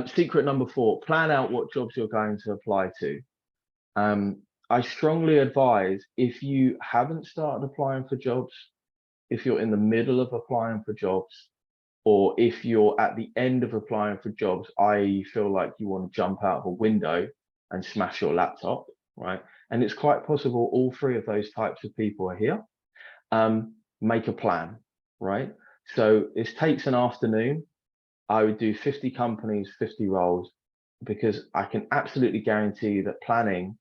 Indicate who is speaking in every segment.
Speaker 1: Secret number 4, plan out what jobs you're going to apply to. I strongly advise, if you haven't started applying for jobs, if you're in the middle of applying for jobs, or if you're at the end of applying for jobs, i.e. feel like you want to jump out of a window and smash your laptop, right? And it's quite possible all 3 of those types of people are here. Make a plan, right? So this takes an afternoon. I would do 50 companies, 50 roles, because I can absolutely guarantee you that planning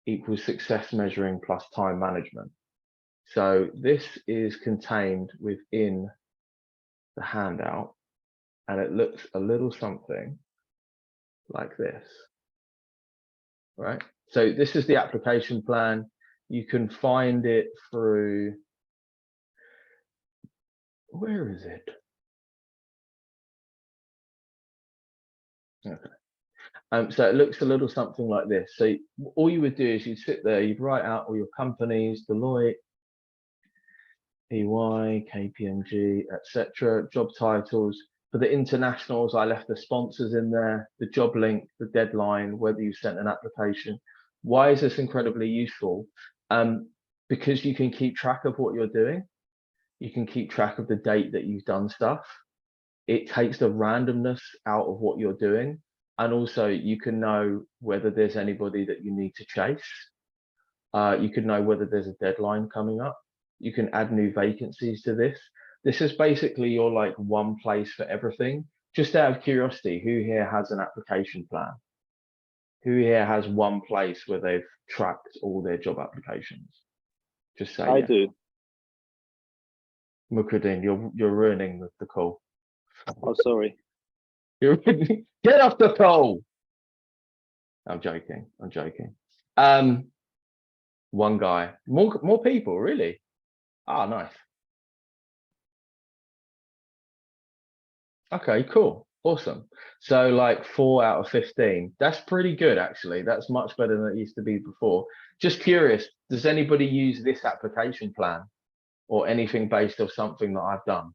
Speaker 1: equals success measuring plus time management. So this is contained within the handout, and it looks a little something like this, right? So this is the application plan. You can find it through, where is it? Okay. So it looks a little something like this. So all you would do is you'd sit there, you'd write out all your companies, Deloitte, EY, KPMG, etc., job titles. For the internationals, I left the sponsors in there, the job link, the deadline, whether you sent an application. Why is this incredibly useful? Because you can keep track of what you're doing. You can keep track of the date that you've done stuff. It takes the randomness out of what you're doing. And also you can know whether there's anybody that you need to chase. You can know whether there's a deadline coming up. You can add new vacancies to this. This is basically your like one place for everything. Just out of curiosity, who here has an application plan? Who here has one place where they've tracked all their job applications? Just say
Speaker 2: I
Speaker 1: yeah.
Speaker 2: do.
Speaker 1: Mukruddin, you're ruining the call.
Speaker 2: Oh, sorry.
Speaker 1: Get off the call. I'm joking. I'm joking. One guy. More people, really? Ah, nice. Okay, cool. Awesome. So like 4 out of 15. That's pretty good, actually. That's much better than it used to be before. Just curious, does anybody use this application plan or anything based off something that I've done?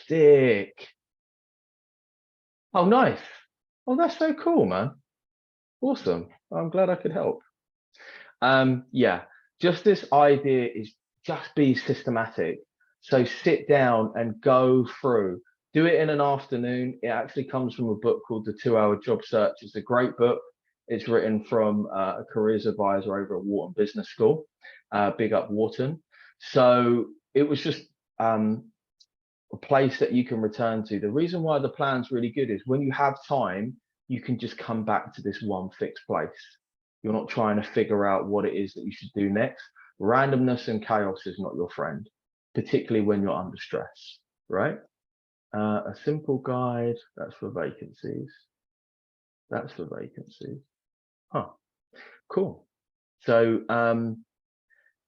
Speaker 1: Sick. Oh, nice. Oh, that's so cool, man. Awesome. I'm glad I could help. Yeah, just this idea is just be systematic. So sit down and go through. Do it in an afternoon. It actually comes from a book called The 2-Hour Job Search. It's a great book. It's written from a careers advisor over at Wharton Business School. Big up Wharton. So it was just a place that you can return to. The reason why the plan's really good is when you have time, you can just come back to this one fixed place. You're not trying to figure out what it is that you should do next. Randomness and chaos is not your friend, particularly when you're under stress, right? A simple guide, that's for vacancies. That's for vacancies. Huh, cool. So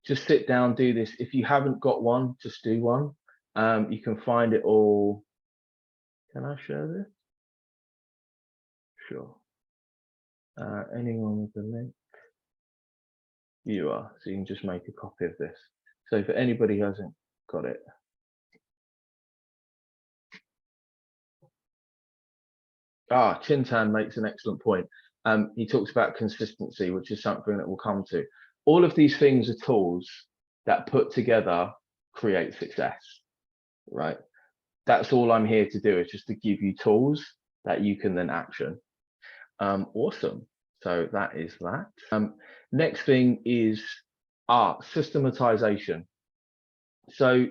Speaker 1: just sit down, do this. If you haven't got one, just do one. You can find it all. Can I share this? Sure. Anyone with the link? You are, so you can just make a copy of this. So for anybody who hasn't got it. Chintan makes an excellent point. He talks about consistency, which is something that we'll come to. All of these things are tools that put together create success, right? That's all I'm here to do, is just to give you tools that you can then action. Awesome. So that is that. Next thing is systematization. So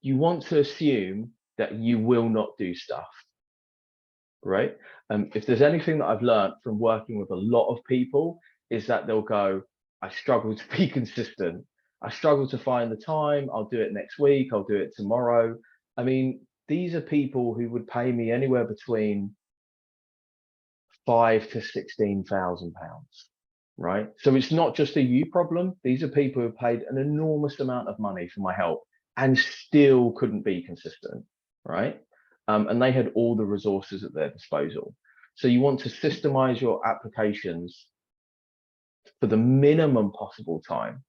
Speaker 1: you want to assume that you will not do stuff, right? If there's anything that I've learned from working with a lot of people, is that they'll go, I struggle to be consistent. I struggle to find the time. I'll do it next week. I'll do it tomorrow. I mean, these are people who would pay me anywhere between £5,000 to £16,000, right? So it's not just a you problem. These are people who paid an enormous amount of money for my help and still couldn't be consistent, right? And they had all the resources at their disposal. So you want to systemize your applications for the minimum possible time.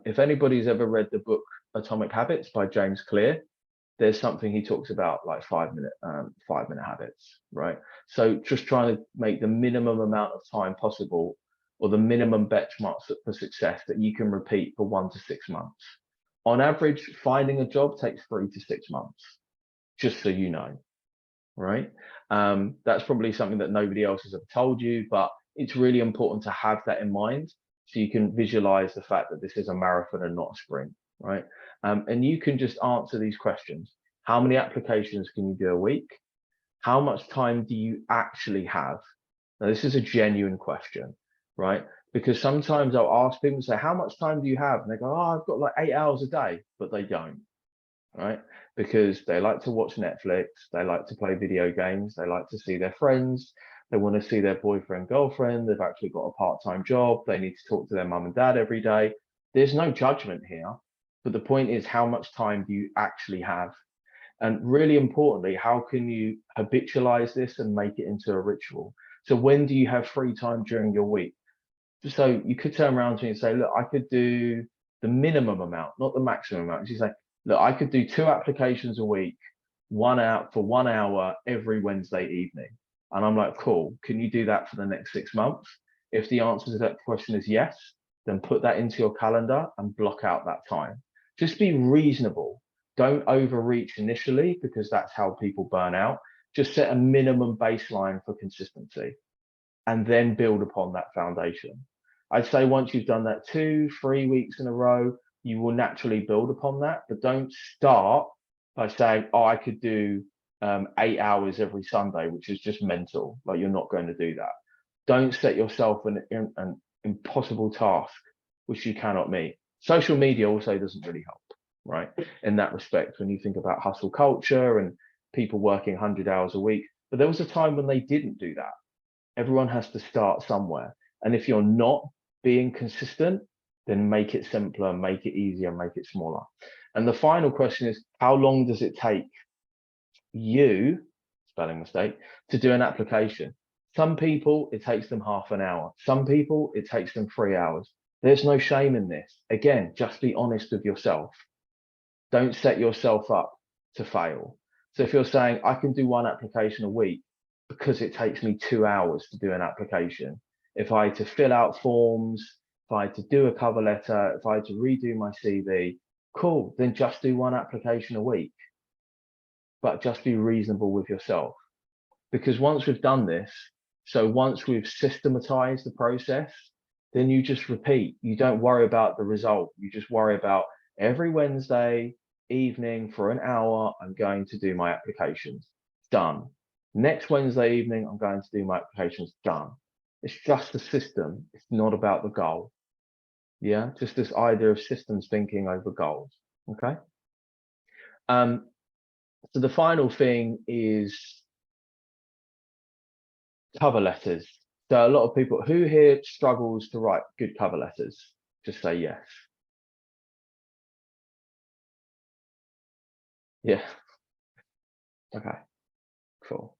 Speaker 1: If anybody's ever read the book Atomic Habits by James Clear, there's something he talks about like 5 minute habits, right? So just trying to make the minimum amount of time possible, or the minimum benchmarks for success that you can repeat for 1 to 6 months. On average, finding a job takes 3 to 6 months, just so you know, right? That's probably something that nobody else has ever told you, but it's really important to have that in mind, so you can visualize the fact that this is a marathon and not a sprint, right? And you can just answer these questions. How many applications can you do a week? How much time do you actually have? Now, this is a genuine question, right? Because sometimes I'll ask people, say, how much time do you have? And they go, oh, I've got like 8 hours a day, but they don't, right? Because they like to watch Netflix, they like to play video games, they like to see their friends, they want to see their boyfriend, girlfriend, they've actually got a part-time job, they need to talk to their mum and dad every day. There's no judgment here, but the point is, how much time do you actually have? And really importantly, how can you habitualize this and make it into a ritual? So when do you have free time during your week? So you could turn around to me and say, look, I could do the minimum amount, not the maximum amount. You say, look, I could do 2 applications a week, 1 hour for 1 hour every Wednesday evening. And I'm like, cool, can you do that for the next 6 months? If the answer to that question is yes, then put that into your calendar and block out that time. Just be reasonable. Don't overreach initially, because that's how people burn out. Just set a minimum baseline for consistency and then build upon that foundation. I'd say once you've done that 2-3 weeks in a row, you will naturally build upon that, but don't start by saying, oh, I could do 8 hours every Sunday, which is just mental. Like, you're not going to do that. Don't set yourself an impossible task which you cannot meet. Social media also doesn't really help, right? In that respect, when you think about hustle culture and people working 100 hours a week. But there was a time when they didn't do that. Everyone has to start somewhere. And if you're not being consistent, then make it simpler, make it easier, make it smaller. And the final question is, how long does it take you, spelling mistake, to do an application? Some people, it takes them half an hour. Some people, it takes them 3 hours. There's no shame in this. Again, just be honest with yourself. Don't set yourself up to fail. So if you're saying, I can do 1 application a week because it takes me 2 hours to do an application. If I had to fill out forms, if I had to do a cover letter, if I had to redo my CV, cool, then just do 1 application a week. But just be reasonable with yourself. Because once we've done this, so once we've systematized the process, then you just repeat. You don't worry about the result. You just worry about every Wednesday evening for an hour, I'm going to do my applications. Done. Next Wednesday evening, I'm going to do my applications. Done. It's just a system. It's not about the goal. Yeah, just this idea of systems thinking over goals. Okay. So the final thing is cover letters. So a lot of people, who here struggles to write good cover letters? Just say yes. Yeah. Okay. Cool.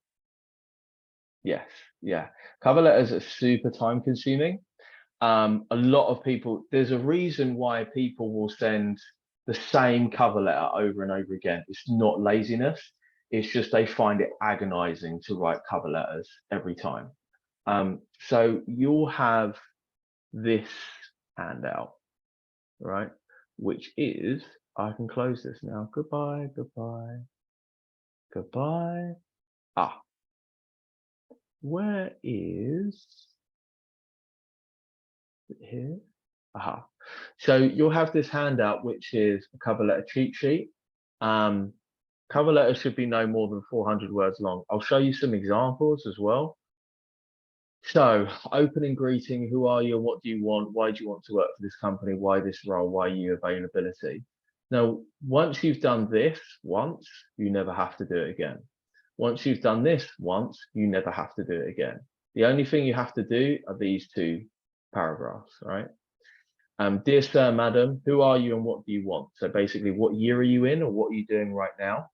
Speaker 1: Yes. Yeah. Cover letters are super time consuming. A lot of people, there's a reason why people will send the same cover letter over and over again. It's not laziness. It's just they find it agonizing to write cover letters every time. So you'll have this handout, right? Which is, I can close this now. Goodbye, goodbye, goodbye. Ah, where is it here? Aha. So you'll have this handout, which is a cover letter cheat sheet. Cover letter should be no more than 400 words long. I'll show you some examples as well. So, opening greeting, who are you, what do you want, why do you want to work for this company, why this role, why you availability. Now, once you've done this once, you never have to do it again. Once you've done this once, you never have to do it again. The only thing you have to do are these 2 paragraphs, right? Dear sir, madam, who are you and what do you want? So basically, what year are you in, or what are you doing right now?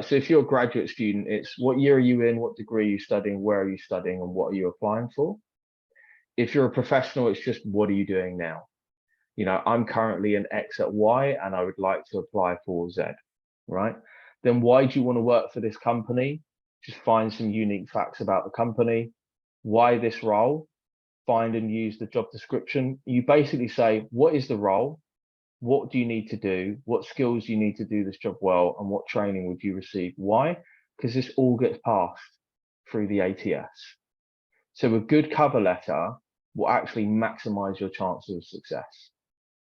Speaker 1: So if you're a graduate student, it's what year are you in, what degree are you studying, where are you studying, and what are you applying for? If you're a professional, it's just what are you doing now? You know, I'm currently an X at Y and I would like to apply for Z. right? Then why do you want to work for this company? Just find some unique facts about the company. Why this role? Find and use the job description. You basically say, what is the role? What do you need to do? What skills you need to do this job well? And what training would you receive? Why? Because this all gets passed through the ATS. So a good cover letter will actually maximize your chances of success,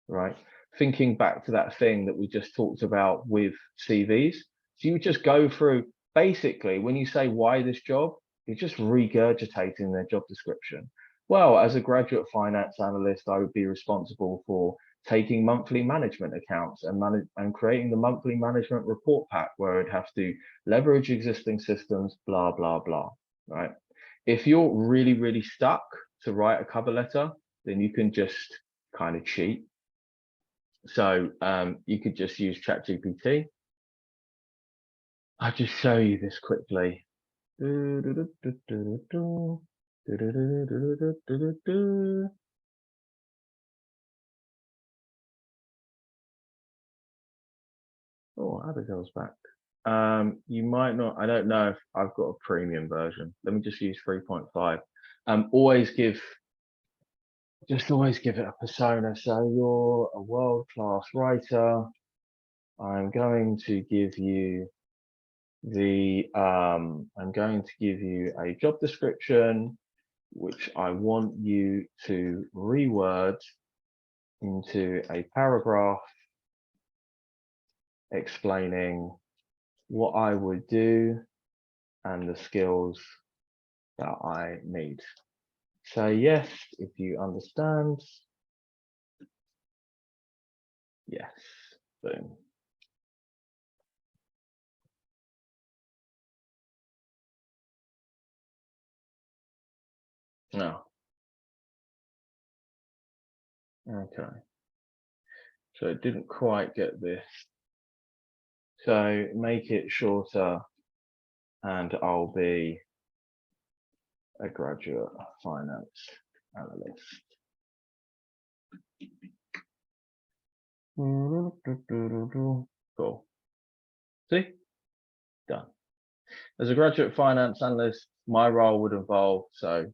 Speaker 1: right? Thinking back to that thing that we just talked about with CVs. So you just go through, basically, when you say why this job, you're just regurgitating their job description. Well, as a graduate finance analyst, I would be responsible for taking monthly management accounts and creating the monthly management report pack where I'd have to leverage existing systems, blah, blah, blah, right? If you're really, really stuck to write a cover letter, then you can just kind of cheat. So you could just use ChatGPT. I'll just show you this quickly. Oh, Abigail's back. You might not, I don't know if I've got a premium version. Let me just use 3.5. Just always give it a persona. So you're a world-class writer. I'm going to give you a job description, which I want you to reword into a paragraph explaining what I would do and the skills that I need. Say yes if you understand. Yes, boom. No. Okay. So it didn't quite get this. So make it shorter and I'll be a graduate finance analyst. Cool. See? Done. As a graduate finance analyst, my role would involve, so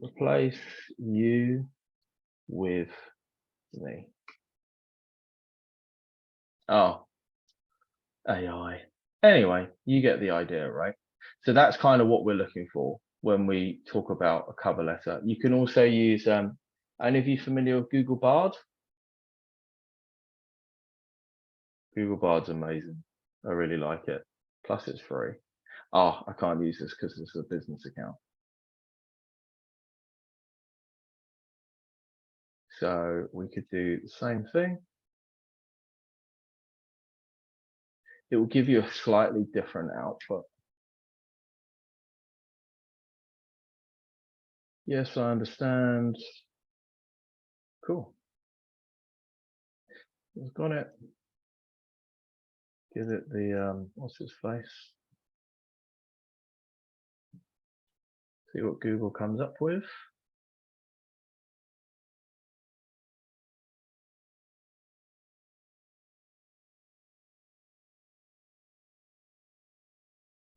Speaker 1: replace you with me. Oh, AI. Anyway, you get the idea, right? So that's kind of what we're looking for when we talk about a cover letter. You can also use, any of you familiar with Google Bard? Google Bard's amazing. I really like it. Plus it's free. Oh, I can't use this because it's a business account. So we could do the same thing. It will give you a slightly different output. Yes, I understand. Cool. I've got it. Give it the, what's its face? See what Google comes up with.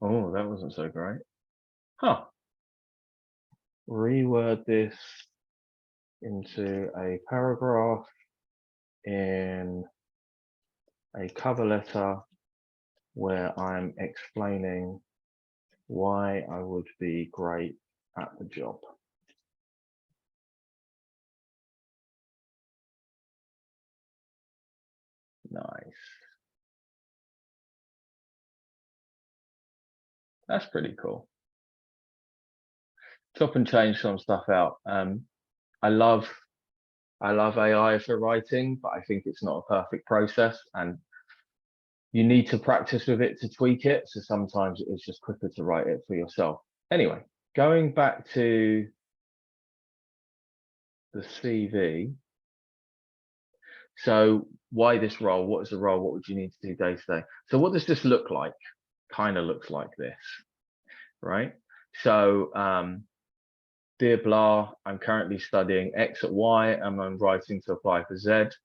Speaker 1: Oh, that wasn't so great. Huh. Reword this into a paragraph in a cover letter where I'm explaining why I would be great at the job. Nice. That's pretty cool. Chop and change some stuff out. I love AI for writing, but I think it's not a perfect process and you need to practice with it to tweak it. So sometimes it's just quicker to write it for yourself. Anyway, going back to the CV. So why this role? What is the role? What would you need to do day to day? So what does this look like? Kind of looks like this, right? So dear blah, I'm currently studying X at Y and I'm writing to apply for Z.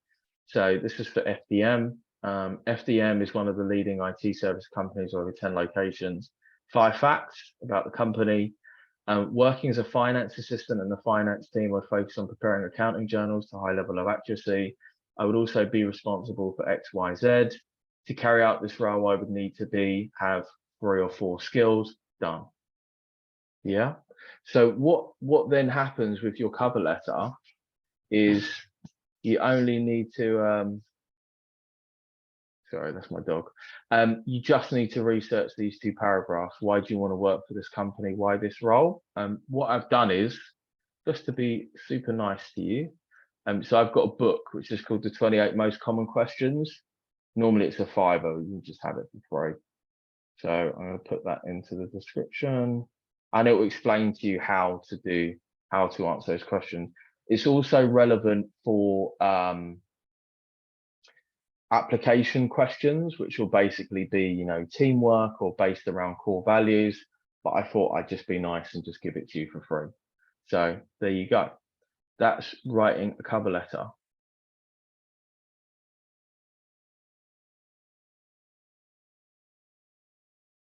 Speaker 1: So this is for FDM. FDM is one of the leading IT service companies with over 10 locations. 5 facts about the company. Working as a finance assistant in the finance team, would focus on preparing accounting journals to high level of accuracy. I would also be responsible for XYZ. To carry out this role, I would need to have 3 or 4 skills. Done. Yeah. So what then happens with your cover letter is you only need to sorry, that's my dog. You just need to research these 2 paragraphs. Why do you want to work for this company? Why this role? What I've done is, just to be super nice to you, so I've got a book which is called The 28 Most Common Questions. Normally it's a £5, you can just have it for free. So I'm going to put that into the description, and it will explain to you how to answer those questions. It's also relevant for application questions, which will basically be, you know, teamwork or based around core values. But I thought I'd just be nice and just give it to you for free. So there you go. That's writing a cover letter.